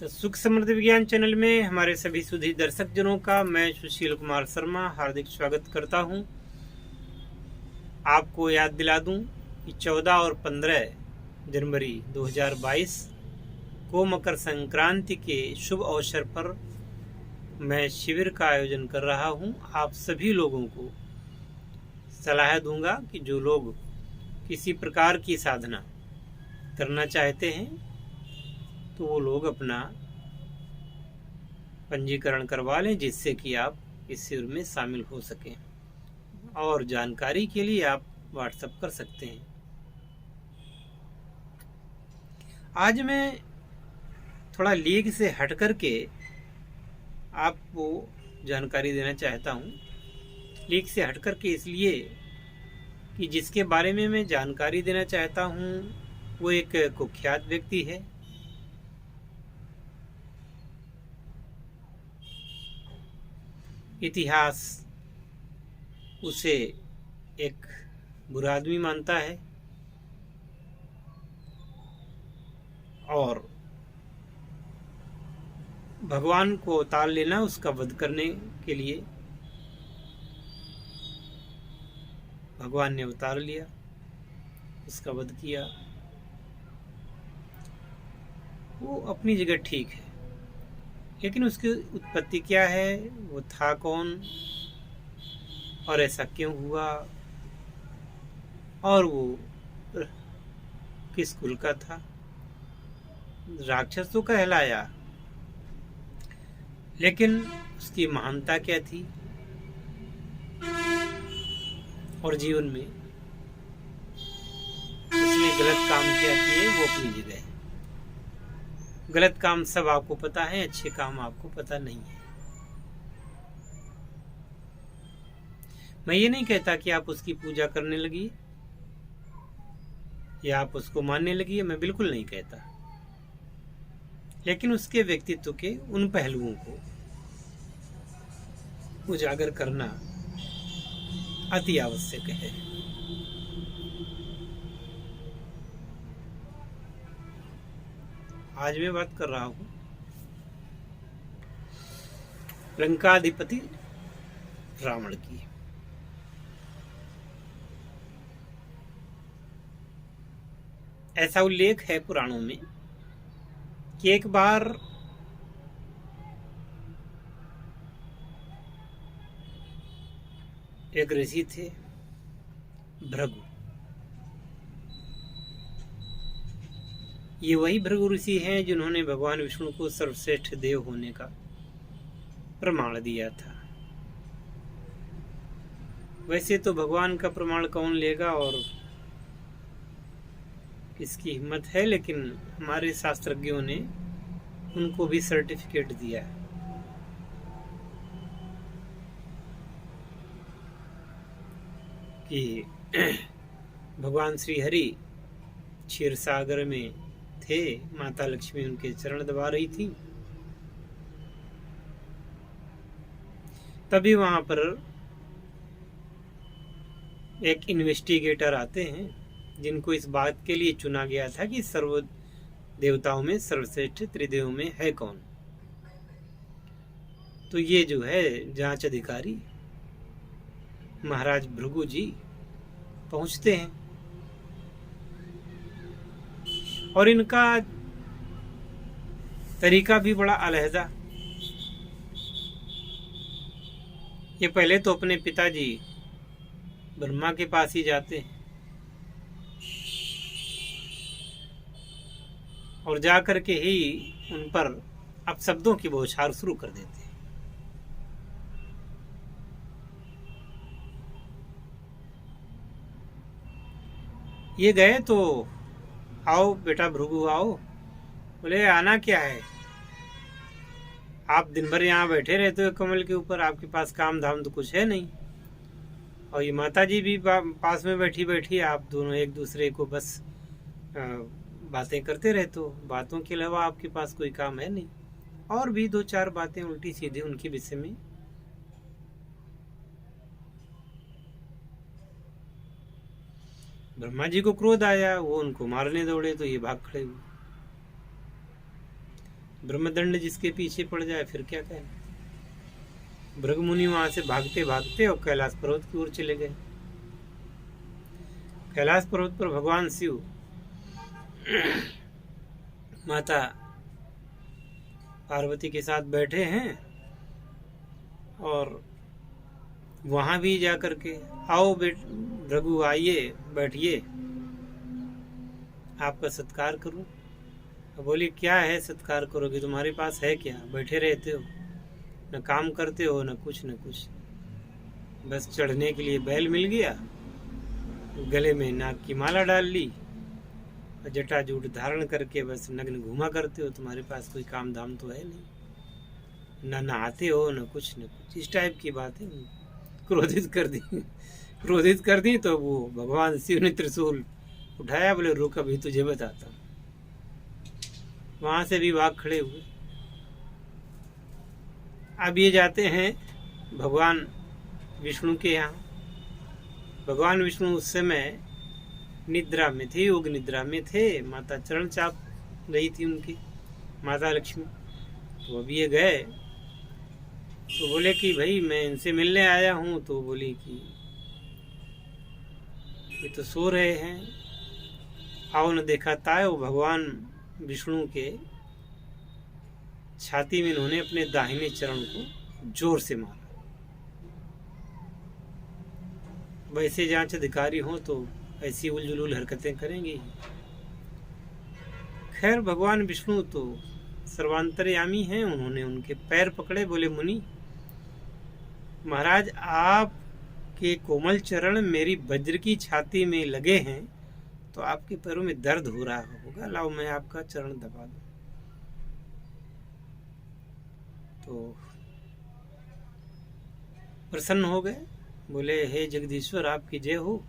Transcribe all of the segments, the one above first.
तो सुख समृद्धि विज्ञान चैनल में हमारे सभी सुधी दर्शक जनों का मैं सुशील कुमार शर्मा हार्दिक स्वागत करता हूं। आपको याद दिला दूं कि 14 और 15 जनवरी 2022 को मकर संक्रांति के शुभ अवसर पर मैं शिविर का आयोजन कर रहा हूं। आप सभी लोगों को सलाह दूंगा कि जो लोग किसी प्रकार की साधना करना चाहते हैं तो वो लोग अपना पंजीकरण करवा लें, जिससे कि आप इस शिविर में शामिल हो सकें। और जानकारी के लिए आप व्हाट्सएप कर सकते हैं। आज मैं थोड़ा लीग से हट करके आपको जानकारी देना चाहता हूं। लीग से हट करके इसलिए कि जिसके बारे में मैं जानकारी देना चाहता हूं वो एक कुख्यात व्यक्ति है। इतिहास उसे एक बुरा आदमी मानता है और भगवान को अवतार लेना उसका वध करने के लिए भगवान ने अवतार लिया, उसका वध किया। वो अपनी जगह ठीक है, लेकिन उसकी उत्पत्ति क्या है, वो था कौन और ऐसा क्यों हुआ और वो किस कुल का था। राक्षस तो कहलाया, लेकिन उसकी महानता क्या थी और जीवन में उसने गलत काम क्या किए वो अपनी जगह है। गलत काम सब आपको पता है, अच्छे काम आपको पता नहीं है। मैं ये नहीं कहता कि आप उसकी पूजा करने लगी या आप उसको मानने लगी, मैं बिल्कुल नहीं कहता, लेकिन उसके व्यक्तित्व के उन पहलुओं को उजागर करना अति आवश्यक है। आज मैं बात कर रहा हूं लंकाधिपति रावण की। ऐसा उल्लेख है पुराणों में कि एक बार एक ऋषि थे भृगु। ये वही भृगु ऋषि हैं जिन्होंने भगवान विष्णु को सर्वश्रेष्ठ देव होने का प्रमाण दिया था। वैसे तो भगवान का प्रमाण कौन लेगा और किसकी हिम्मत है, लेकिन हमारे शास्त्रज्ञों ने उनको भी सर्टिफिकेट दिया है कि भगवान श्री हरि क्षीर सागर में थे, माता लक्ष्मी उनके चरण दबा रही थी। तभी वहां पर एक इन्वेस्टिगेटर आते हैं जिनको इस बात के लिए चुना गया था कि सर्व देवताओं में सर्वश्रेष्ठ त्रिदेव में है कौन। तो ये जो है जांच अधिकारी महाराज भृगु जी पहुंचते हैं और इनका तरीका भी बड़ा अलहदा। ये पहले तो अपने पिताजी ब्रह्मा के पास ही जाते हैं और जाकर के ही उन पर अपशब्दों की बौछार शुरू कर देते हैं। ये गए तो आओ बेटा भृगु आओ। बोले आना क्या है, आप दिन भर यहाँ बैठे रहते हो कमल के ऊपर, आपके पास काम धाम तो कुछ है नहीं। और ये माता जी भी पास में बैठी बैठी, आप दोनों एक दूसरे को बस बातें करते रहते हो। बातों के अलावा आपके पास कोई काम है नहीं। और भी दो चार बातें उल्टी सीधी उनके विषय में। ब्रह्मा जी को क्रोध आया, वो उनको मारने दौड़े तो ये भाग खड़े हुए। ब्रह्मदंड जिसके पीछे पड़ जाए फिर क्या कहना। भृगु मुनि वहां से भागते भागते और कैलाश पर्वत की ओर चले गए। कैलाश पर्वत पर भगवान शिव माता पार्वती के साथ बैठे हैं और वहां भी जाकर के, आओ भृगु आइए बैठिए, आपका सत्कार करूं। बोली क्या है सत्कार करोगे, तुम्हारे पास है क्या, बैठे रहते हो, न काम करते हो न कुछ, बस चढ़ने के लिए बैल मिल गया, गले में नाग की माला डाल ली, जटाजूट धारण करके बस नग्न घूमा करते हो, तुम्हारे पास कोई काम धाम तो है नहीं, न नहाते हो न कुछ, इस टाइप की बात है। क्रोधित कर दी तो वो भगवान शिव ने त्रिशूल उठाया, बोले रुक अभी तुझे बताता हूं। वहां से भी भाग खड़े हुए। अब ये जाते हैं भगवान विष्णु के यहाँ। भगवान विष्णु उस समय निद्रा में थे, योग निद्रा में थे। माता चरण चाप रही थी उनकी, माता लक्ष्मी। तो अब ये गए तो बोले कि भाई मैं इनसे मिलने आया हूँ। तो बोली कि ये तो सो रहे हैं, आओ न देखा ताय। वो भगवान विष्णु के छाती में इन्होंने अपने दाहिने चरण को जोर से मारा। वैसे जांच अधिकारी हो तो ऐसी उलझुल हरकतें करेंगे। खैर भगवान विष्णु तो सर्वांतर्यामी हैं। उन्होंने उनके पैर पकड़े, बोले मुनि महाराज आपके कोमल चरण मेरी वज्र की छाती में लगे हैं तो आपके पैरों में दर्द हो रहा होगा, लाओ मैं आपका चरण दबा दूं। तो प्रसन्न हो गए, बोले हे जगदीश्वर आपकी जय हो।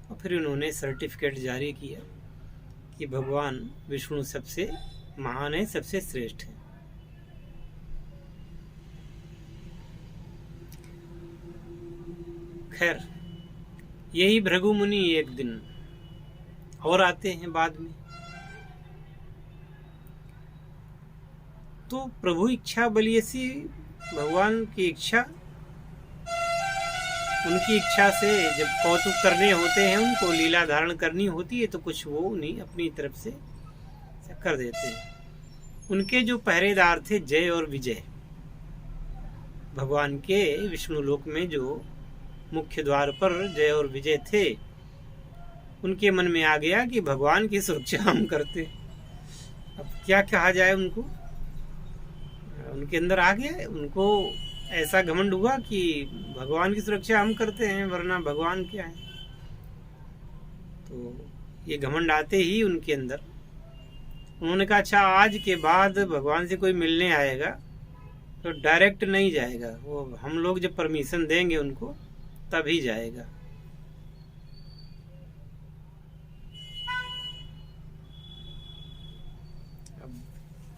और फिर उन्होंने सर्टिफिकेट जारी किया कि भगवान विष्णु सबसे महान है, सबसे श्रेष्ठ है। खैर यही भृगु मुनि एक दिन और आते हैं बाद में। तो प्रभु इच्छा बलियसी, भगवान की इच्छा, उनकी इच्छा से जब कौतुक करने होते हैं, उनको लीला धारण करनी होती है तो कुछ वो नहीं अपनी तरफ से कर देते हैं। उनके जो पहरेदार थे जय और विजय, भगवान के विष्णु लोक में जो मुख्य द्वार पर जय और विजय थे, उनके मन में आ गया कि भगवान की सुरक्षा हम करते। अब क्या कहा जाए उनको, उनके अंदर आ गया, उनको ऐसा घमंड हुआ कि भगवान की सुरक्षा हम करते हैं वरना भगवान क्या है। तो ये घमंड आते ही उनके अंदर उन्होंने कहा अच्छा आज के बाद भगवान से कोई मिलने आएगा तो डायरेक्ट नहीं जाएगा, वो हम लोग जब परमिशन देंगे उनको तभी जाएगा।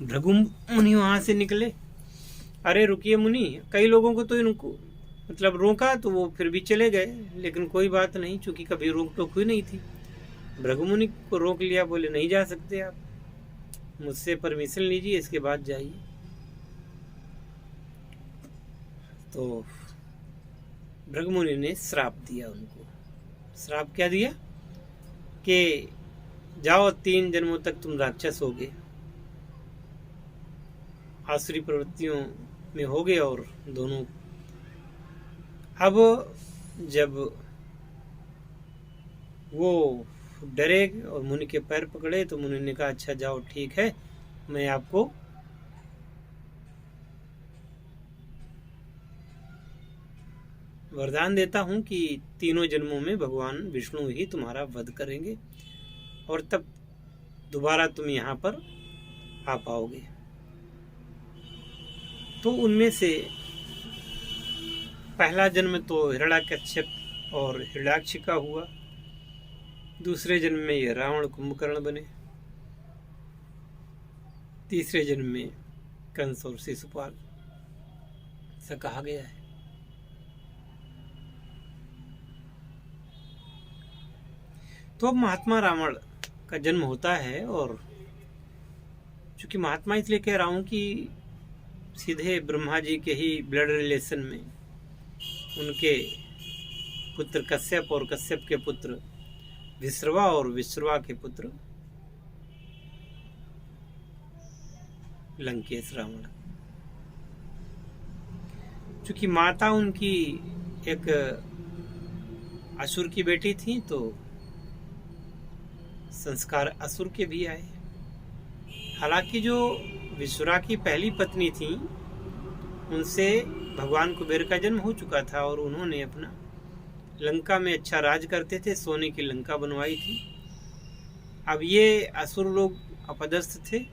भृगु मुनि वहां से निकले, अरे रुकिए मुनि, कई लोगों को तो इनको मतलब रोका तो वो फिर भी चले गए, लेकिन कोई बात नहीं, चूंकि कभी रोक टोक हुई नहीं थी। भृगु मुनि को रोक लिया, बोले नहीं जा सकते आप, मुझसे परमिशन लीजिए इसके बाद जाइए। तो भृगु मुनि ने श्राप दिया उनको। श्राप क्या दिया कि जाओ 3 जन्मों तक तुम राक्षस होगे, आसुरी प्रवृत्तियों में होगे। और दोनों अब जब वो डरे और मुनि के पैर पकड़े तो मुनि ने कहा अच्छा जाओ ठीक है, मैं आपको वरदान देता हूं कि 3 जन्मों में भगवान विष्णु ही तुम्हारा वध करेंगे और तब दोबारा तुम यहाँ पर आ पाओगे। तो उनमें से पहला जन्म तो हिरण्याकश्यप और हिरण्याक्ष का हुआ, दूसरे जन्म में ये रावण कुंभकर्ण बने, तीसरे जन्म में कंस और शिशुपाल, ऐसा कहा गया है। तो अब महात्मा रावण का जन्म होता है और चूँकि महात्मा इसलिए कह रहा हूँ कि सीधे ब्रह्मा जी के ही ब्लड रिलेशन में उनके पुत्र कश्यप और कश्यप के पुत्र विश्रवा और विश्रवा के पुत्र लंकेश रावण। चूंकि माता उनकी एक असुर की बेटी थी तो संस्कार असुर के भी आए। हालांकि जो विश्वरा की पहली पत्नी थी उनसे भगवान कुबेर का जन्म हो चुका था और उन्होंने अपना लंका में अच्छा राज करते थे, सोने की लंका बनवाई थी। अब ये असुर लोग अपदस्थ थे।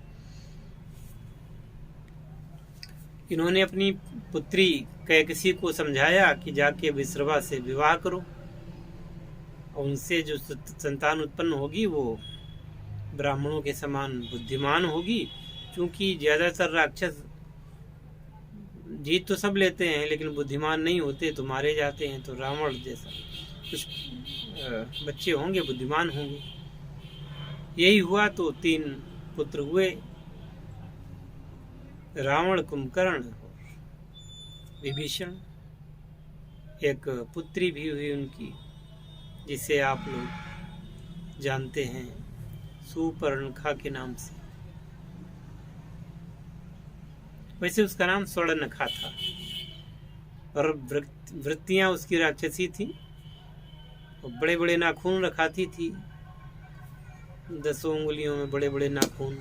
इन्होंने अपनी पुत्री कैकसी को समझाया कि जाके विश्रवा से विवाह करो और उनसे जो संतान उत्पन्न होगी वो ब्राह्मणों के समान बुद्धिमान होगी। क्योंकि ज़्यादातर राक्षस जीत तो सब लेते हैं लेकिन बुद्धिमान नहीं होते तो मारे जाते हैं। तो रावण जैसा कुछ बच्चे होंगे, बुद्धिमान होंगे। यही हुआ तो 3 पुत्र हुए, रावण, कुंभकर्ण और विभीषण। एक पुत्री भी हुई उनकी जिसे आप लोग जानते हैं सुपर्णखा के नाम से। वैसे उसका नाम स्वर्णखा था और वृत्तियां उसकी राक्षसी थी और बड़े बड़े नाखून रखाती थी, 10 उंगलियों में बड़े बड़े नाखून।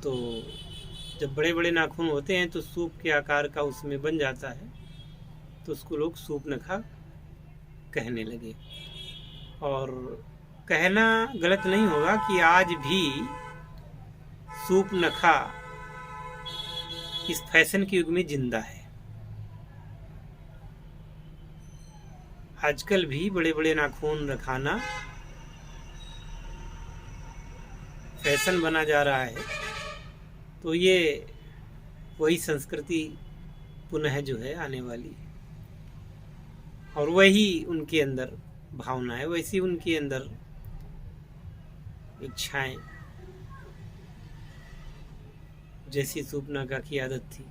तो जब बड़े बड़े नाखून होते हैं तो सूप के आकार का उसमें बन जाता है, तो उसको लोग सूपनखा कहने लगे। और कहना गलत नहीं होगा कि आज भी सूपनखा इस फैशन के युग में जिंदा है। आजकल भी बड़े बड़े नाखून रखाना फैशन बना जा रहा है। तो ये वही संस्कृति पुनः जो है आने वाली, और वही उनके अंदर भावना है, वैसी उनके अंदर इच्छाएं जैसी सूपनखा की आदत थी।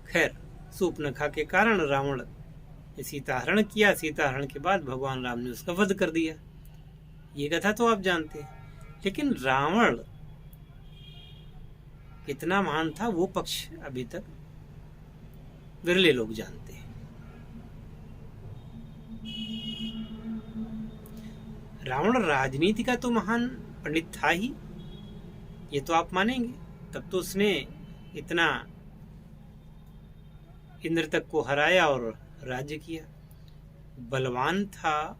खैर, सूपनखा के कारण रावण ने सीताहरण किया। सीताहरण के बाद भगवान राम ने उसका वध कर दिया। ये कथा तो आप जानते हैं। लेकिन रावण कितना महान था वो पक्ष अभी तक विरले लोग जानते हैं। रावण राजनीति का तो महान पंडित था ही, ये तो आप मानेंगे। तब तो उसने इतना इंद्र तक को हराया और राज्य किया। बलवान था,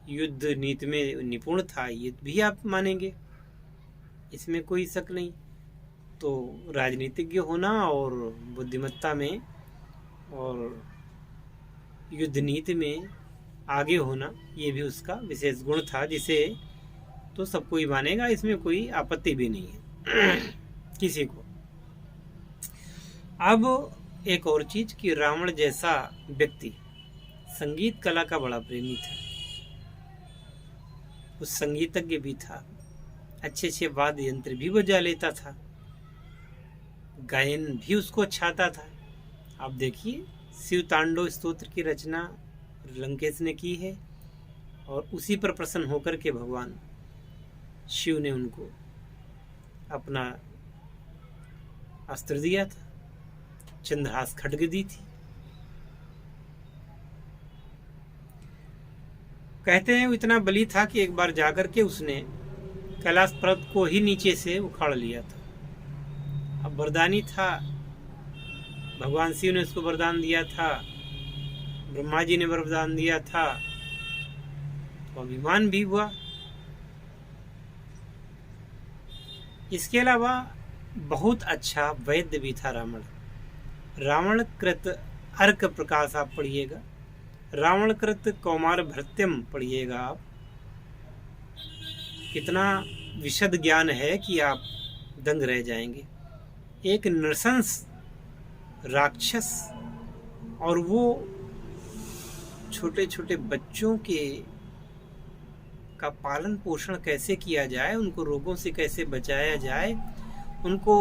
युद्ध नीति में निपुण था, ये भी आप मानेंगे, इसमें कोई शक नहीं। तो राजनीतिज्ञ होना और बुद्धिमत्ता में और युद्ध नीति में आगे होना ये भी उसका विशेष गुण था, जिसे तो सब कोई मानेगा, इसमें कोई आपत्ति भी नहीं है किसी को। अब एक और चीज कि रावण जैसा व्यक्ति संगीत कला का बड़ा प्रेमी था, उस संगीतज्ञ भी था, अच्छे अच्छे वाद्य यंत्र भी बजा लेता था, गायन भी उसको अच्छा आता था। आप देखिए, शिव तांडव स्तोत्र की रचना लंकेश ने की है और उसी पर प्रसन्न होकर के भगवान शिव ने उनको अपना अस्त्र दिया था, चंद्रहास खड्ग दी थी। कहते हैं वो इतना बली था कि एक बार जाकर के उसने कैलाश पर्वत को ही नीचे से उखाड़ लिया था। अब वरदानी था, भगवान शिव ने उसको वरदान दिया था, ब्रह्मा जी ने वरदान दिया था, तो अभिमान भी हुआ। इसके अलावा बहुत अच्छा वैद्य भी था रावण। रावण कृत अर्क प्रकाश आप पढ़िएगा, रावण कृत कौमार भृत्यम पढ़िएगा आप। कितना विशद ज्ञान है कि आप दंग रह जाएंगे। एक नृशंस राक्षस, और वो छोटे छोटे बच्चों के का पालन पोषण कैसे किया जाए, उनको रोगों से कैसे बचाया जाए, उनको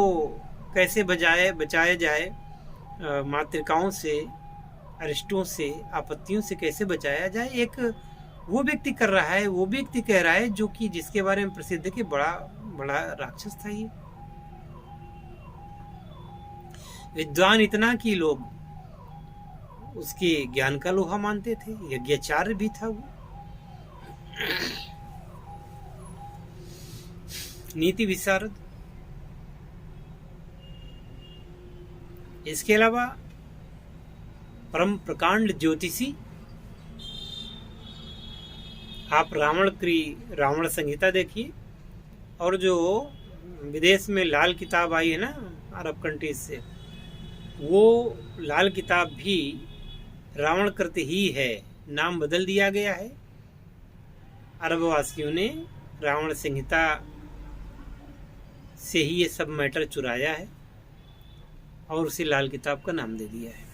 कैसे बचाया जाए, मातृकाओं से, अरिष्टों से, आपत्तियों से कैसे बचाया जाए, एक वो व्यक्ति कर रहा है, वो व्यक्ति कह रहा है जो कि जिसके बारे में प्रसिद्ध है कि बड़ा बड़ा राक्षस था ये। विद्वान इतना कि लोग उसके ज्ञान का लोहा मानते थे, यज्ञाचार्य भी था वो, नीति विशारद। इसके अलावा परम प्रकांड ज्योतिषी। आप रावण संहिता देखिए, और जो विदेश में लाल किताब आई है ना अरब कंट्रीज से, वो लाल किताब भी रावण कृत ही है, नाम बदल दिया गया है। अरबवासियों ने रावण संहिता से ही ये सब मैटर चुराया है और उसे लाल किताब का नाम दे दिया है।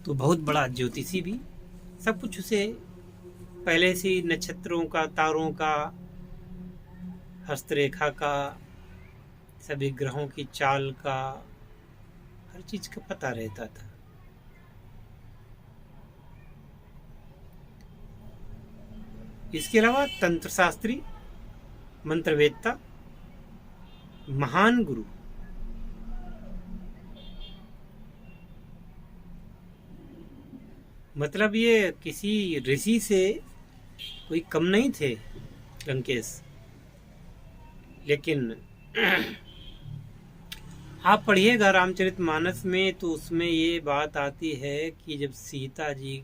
तो बहुत बड़ा ज्योतिषी भी, सब कुछ उसे पहले से ही नक्षत्रों का, तारों का, हस्तरेखा का, सभी ग्रहों की चाल का, हर चीज का पता रहता था। इसके अलावा तंत्र शास्त्री, मंत्रवेत्ता, महान गुरु। मतलब ये किसी ऋषि से कोई कम नहीं थे लंकेश। लेकिन आप पढ़िएगा रामचरितमानस में तो उसमें ये बात आती है कि जब सीता जी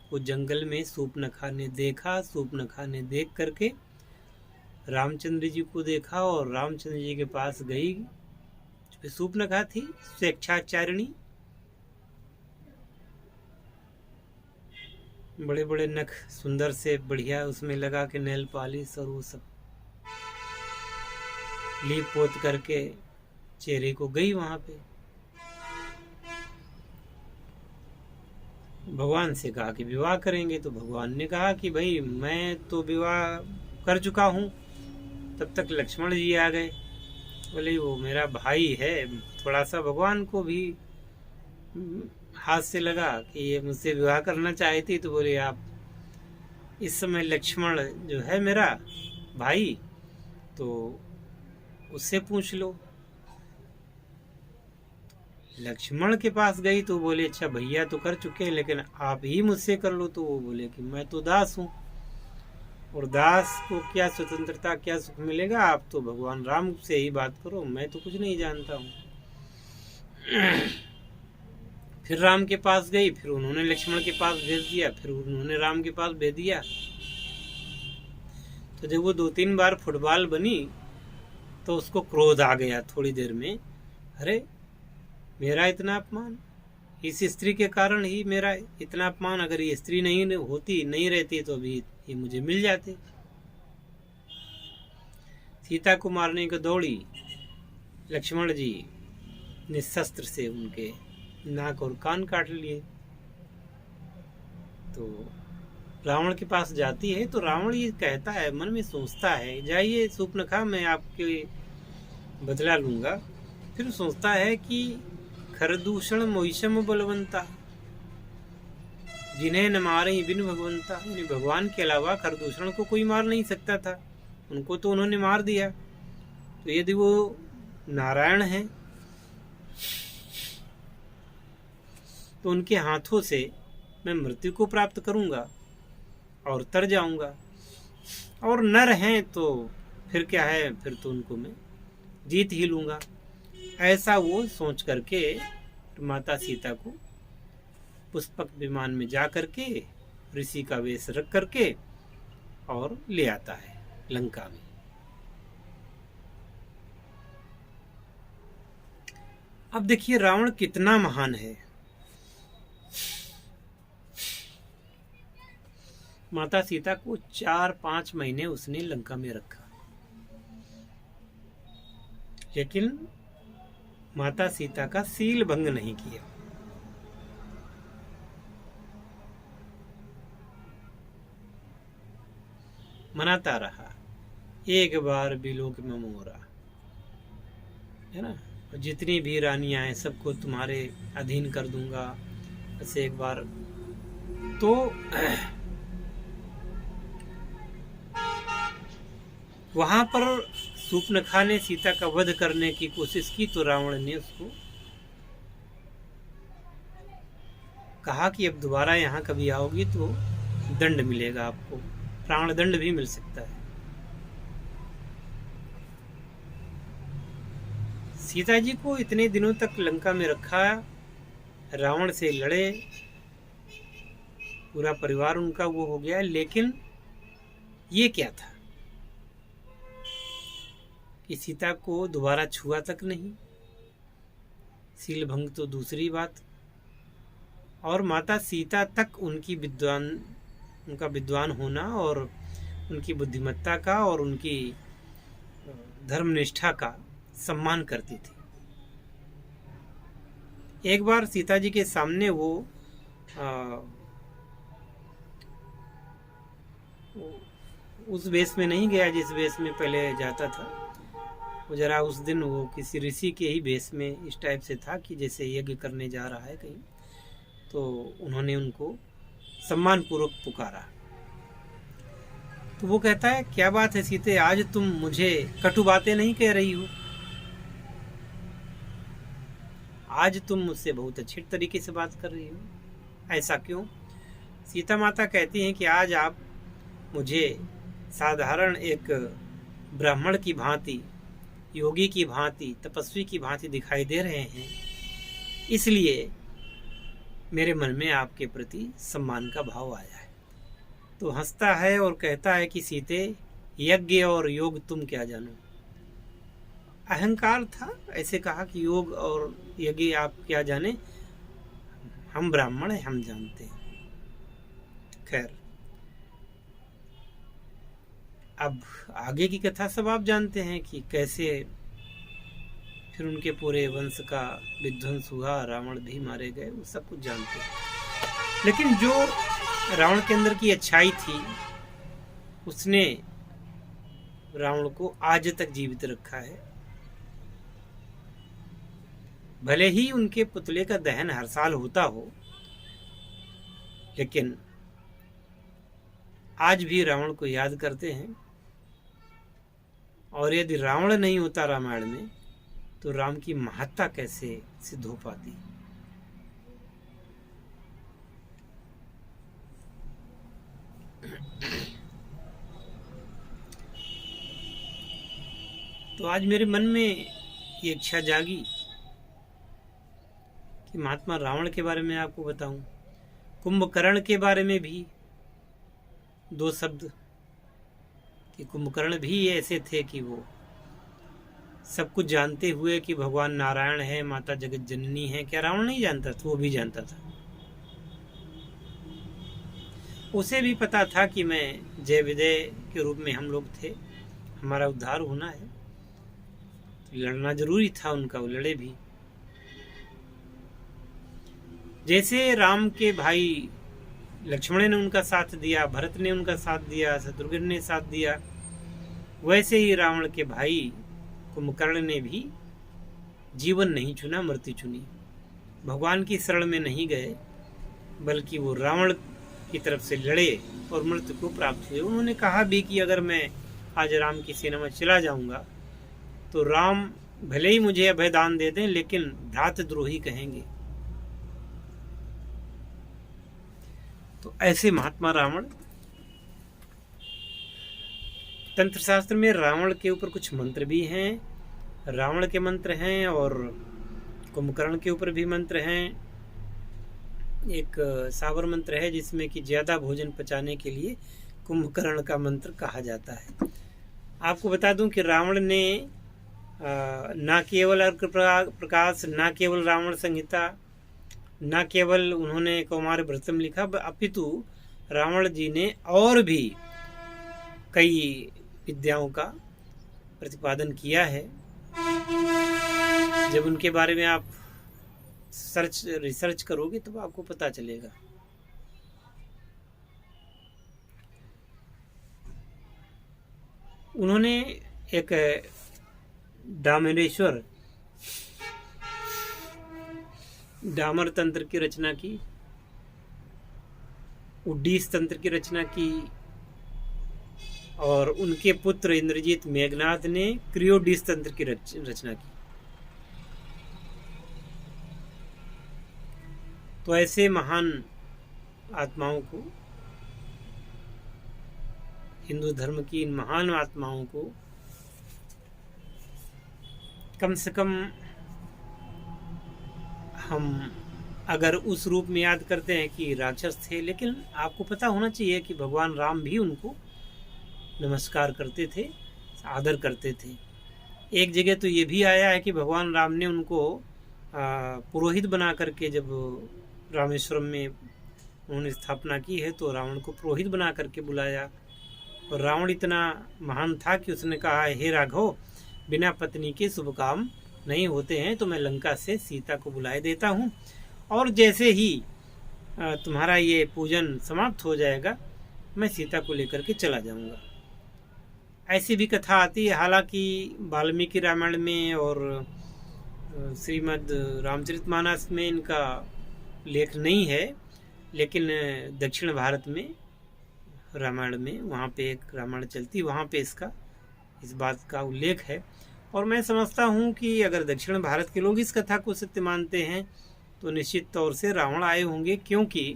को जंगल में सूर्पनखा ने देखा, सूर्पनखा ने देख करके रामचंद्र जी को देखा और रामचंद्र जी के पास गई। सूर्पनखा थी स्वेच्छाचारिणी, बड़े बड़े नख सुंदर से बढ़िया उसमें लगा के नेल पॉलिश और वो सब लीप पोत करके चेहरे को गई वहां पे। भगवान से कहा कि विवाह करेंगे, तो भगवान ने कहा कि भाई मैं तो विवाह कर चुका हूं। तब तक लक्ष्मण जी आ गए, बोले वो मेरा भाई है। थोड़ा सा भगवान को भी हाथ से लगा कि ये मुझसे विवाह करना चाहती, तो बोले आप इस समय लक्ष्मण जो है मेरा भाई, तो उससे पूछ लो। लक्ष्मण के पास गई तो बोले अच्छा भैया तो कर चुके हैं, लेकिन आप ही मुझसे कर लो। तो वो बोले कि मैं तो दास हूँ, और दास को क्या स्वतंत्रता, क्या सुख मिलेगा, आप तो भगवान राम से ही बात करो, मैं तो कुछ नहीं जानता हूँ। फिर राम के पास गई, फिर उन्होंने लक्ष्मण के पास भेज दिया, फिर उन्होंने राम के पास भेज दिया। तो जब वो 2-3 बार फुटबॉल बनी तो उसको क्रोध आ गया थोड़ी देर में, अरे मेरा इतना अपमान, इस स्त्री के कारण ही मेरा इतना अपमान, अगर ये स्त्री नहीं होती, नहीं रहती तो अभी ये मुझे मिल जाते। सीता को मारने को दौड़ी, लक्ष्मण जी ने शस्त्र से उनके नाक और कान काट लिए। तो रावण के पास जाती है तो रावण ये कहता है, मन में सोचता है जाइए सूर्पनखा मैं आपके बदला लूंगा। फिर सोचता है कि खरदूषण मोहिशम बलवंता, जिन्हें न मारे बिन भगवंता, यानी भगवान के अलावा खरदूषण को कोई मार नहीं सकता था, उनको तो उन्होंने मार दिया। तो यदि वो नारायण हैं तो उनके हाथों से मैं मृत्यु को प्राप्त करूंगा और तर जाऊंगा, और नर हैं तो फिर क्या है, फिर तो उनको मैं जीत ही लूंगा। ऐसा वो सोच करके माता सीता को पुष्पक विमान में जा करके ऋषि का वेश रख करके और ले आता है लंका में। अब देखिए रावण कितना महान है। माता सीता को 4-5 महीने उसने लंका में रखा, लेकिन माता सीता का सील भंग नहीं किया। मनाता रहा, एक बार बिलोक में मोरा, है ना। और जितनी भी रानियां हैं सबको तुम्हारे अधीन कर दूंगा, बस एक बार। तो वहां पर शूर्पणखा ने सीता का वध करने की कोशिश की तो रावण ने उसको कहा कि अब दोबारा यहाँ कभी आओगी तो दंड मिलेगा आपको, प्राण दंड भी मिल सकता है। सीता जी को इतने दिनों तक लंका में रखा, रावण से लड़े, पूरा परिवार उनका वो हो गया, लेकिन ये क्या था कि सीता को दोबारा छुआ तक नहीं। शील भंग तो दूसरी बात, और माता सीता तक उनका विद्वान होना और उनकी बुद्धिमत्ता का और उनकी धर्मनिष्ठा का सम्मान करती थी। एक बार सीता जी के सामने वो उस वेश में नहीं गया जिस वेश में पहले जाता था, वो जरा उस दिन वो किसी ऋषि के ही वेश में इस टाइप से था कि जैसे यज्ञ करने जा रहा है कहीं। तो उन्होंने उनको सम्मान पूर्वक पुकारा। तो वो कहता है, क्या बात है सीते, आज तुम मुझे कटु बातें नहीं कह रही हो, आज तुम मुझसे बहुत अच्छे तरीके से बात कर रही हो, ऐसा क्यों? सीता माता कहती हैं कि आज आप मुझे साधारण एक ब्राह्मण की भांति, योगी की भांति, तपस्वी की भांति दिखाई दे रहे हैं, इसलिए मेरे मन में आपके प्रति सम्मान का भाव आया है। तो हंसता है और कहता है कि सीते, यज्ञ और योग तुम क्या जानो। अहंकार था, ऐसे कहा कि योग और यज्ञ आप क्या जाने, हम ब्राह्मण हैं, हम जानते हैं। खैर, अब आगे की कथा सब आप जानते हैं कि कैसे फिर उनके पूरे वंश का विध्वंस हुआ, रावण भी मारे गए, वो सब कुछ जानते हैं। लेकिन जो रावण के अंदर की अच्छाई थी, उसने रावण को आज तक जीवित रखा है। भले ही उनके पुतले का दहन हर साल होता हो, लेकिन आज भी रावण को याद करते हैं। और यदि रावण नहीं होता रामायण में, तो राम की महत्ता कैसे सिद्ध हो पाती। तो आज मेरे मन में ये इच्छा जागी कि महात्मा रावण के बारे में आपको बताऊं, कुंभकर्ण के बारे में भी दो शब्द, कि कुंभकर्ण भी ऐसे थे कि वो सब कुछ जानते हुए कि भगवान नारायण है, माता जगत जननी है, क्या रावण नहीं जानता था? वो भी जानता था। उसे भी पता था कि मैं जय विजय के रूप में हम लोग थे, हमारा उद्धार होना है, तो लड़ना जरूरी था उनका, वो लड़े भी। जैसे राम के भाई लक्ष्मण ने उनका साथ दिया, भरत ने उनका साथ दिया, शत्रुघ्न ने साथ दिया, वैसे ही रावण के भाई कुंभकर्ण ने भी जीवन नहीं चुना, मृत्यु चुनी। भगवान की शरण में नहीं गए, बल्कि वो रावण की तरफ से लड़े और मृत्यु को प्राप्त हुए। उन्होंने कहा भी कि अगर मैं आज राम की सेना में चला जाऊंगा तो राम भले ही मुझे अभयदान दे दें, लेकिन भ्रातृद्रोही कहेंगे। तो ऐसे महात्मा रावण, तंत्र शास्त्र में रावण के ऊपर कुछ मंत्र भी हैं, रावण के मंत्र हैं और कुंभकर्ण के ऊपर भी मंत्र हैं। एक सावर मंत्र है जिसमें कि ज्यादा भोजन पचाने के लिए कुंभकर्ण का मंत्र कहा जाता है। आपको बता दूं कि रावण ने न केवल अर्क प्रकाश, न केवल रावण संहिता, न केवल उन्होंने कौमार व्रतम लिखा, अपितु रावण जी ने और भी कई विद्याओं का प्रतिपादन किया है। जब उनके बारे में आप रिसर्च करोगे तो आपको पता चलेगा। उन्होंने एक डामरेश्वर डामर तंत्र की रचना की, उड्डीस तंत्र की रचना की, और उनके पुत्र इंद्रजीत मेघनाथ ने क्रियोडीस तंत्र की रचना की। तो ऐसे महान आत्माओं को, हिंदू धर्म की इन महान आत्माओं को कम से कम हम अगर उस रूप में याद करते हैं कि राक्षस थे, लेकिन आपको पता होना चाहिए कि भगवान राम भी उनको नमस्कार करते थे, आदर करते थे। एक जगह तो ये भी आया है कि भगवान राम ने उनको पुरोहित बना करके, जब रामेश्वरम में उन्होंने स्थापना की है, तो रावण को पुरोहित बना करके बुलाया। और रावण इतना महान था कि उसने कहा, हे राघव, बिना पत्नी के शुभ काम नहीं होते हैं, तो मैं लंका से सीता को बुलाए देता हूँ, और जैसे ही तुम्हारा ये पूजन समाप्त हो जाएगा, मैं सीता को लेकर के चला जाऊँगा। ऐसी भी कथा आती है। हालांकि वाल्मीकि रामायण में और श्रीमद् रामचरितमानस में इनका लेख नहीं है, लेकिन दक्षिण भारत में रामायण में, वहाँ पे एक रामायण चलती, वहाँ पे इस बात का उल्लेख है। और मैं समझता हूँ कि अगर दक्षिण भारत के लोग इस कथा को सत्य मानते हैं तो निश्चित तौर से रावण आए होंगे, क्योंकि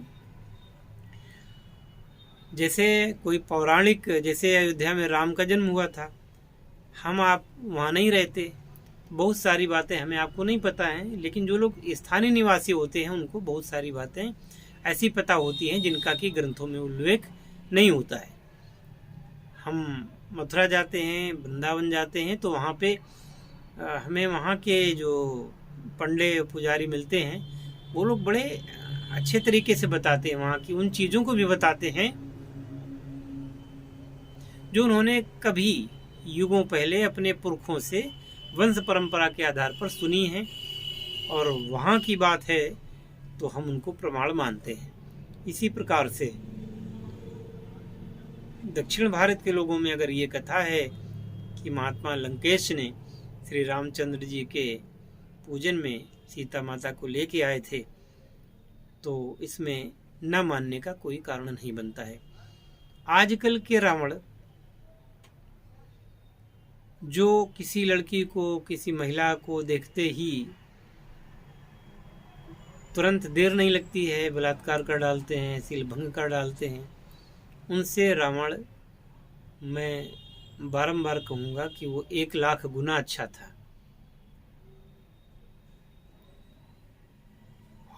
जैसे कोई पौराणिक, जैसे अयोध्या में राम का जन्म हुआ था, हम आप वहाँ नहीं रहते, बहुत सारी बातें हमें आपको नहीं पता हैं, लेकिन जो लोग स्थानीय निवासी होते हैं उनको बहुत सारी बातें ऐसी पता होती हैं जिनका कि ग्रंथों में उल्लेख नहीं होता है। हम मथुरा जाते हैं, वृंदावन जाते हैं, तो वहाँ पे हमें वहाँ के जो पंडे पुजारी मिलते हैं, वो लोग बड़े अच्छे तरीके से बताते हैं, वहाँ की उन चीज़ों को भी बताते हैं जो उन्होंने कभी युगों पहले अपने पुरखों से वंश परंपरा के आधार पर सुनी है, और वहाँ की बात है तो हम उनको प्रमाण मानते हैं। इसी प्रकार से दक्षिण भारत के लोगों में अगर ये कथा है कि महात्मा लंकेश ने श्री रामचंद्र जी के पूजन में सीता माता को लेके आए थे, तो इसमें न मानने का कोई कारण नहीं बनता है। आजकल के रावण जो किसी लड़की को, किसी महिला को देखते ही तुरंत देर नहीं लगती है, बलात्कार कर डालते हैं, सीलभंग कर डालते हैं, उनसे रावण, मैं बारंबार कहूँगा कि वो 1,00,000 गुना अच्छा था।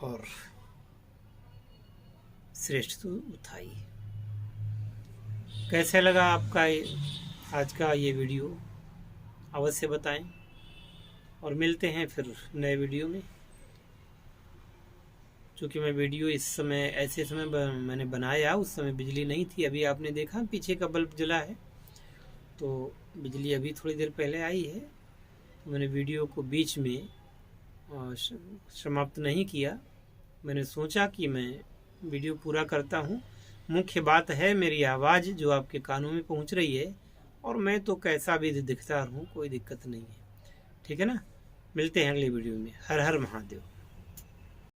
और श्रेष्ठ तो था ही। कैसा लगा आपका आज का ये वीडियो, अवश्य बताएं, और मिलते हैं फिर नए वीडियो में। क्योंकि मैं वीडियो इस समय, ऐसे समय मैंने बनाया, उस समय बिजली नहीं थी। अभी आपने देखा पीछे का बल्ब जला है, तो बिजली अभी थोड़ी देर पहले आई है, तो मैंने वीडियो को बीच में समाप्त नहीं किया। मैंने सोचा कि मैं वीडियो पूरा करता हूँ। मुख्य बात है मेरी आवाज़ जो आपके कानों में पहुँच रही है, और मैं तो कैसा भी दिखता हूँ, कोई दिक्कत नहीं है। ठीक है ना, मिलते हैं अगले वीडियो में। हर हर महादेव।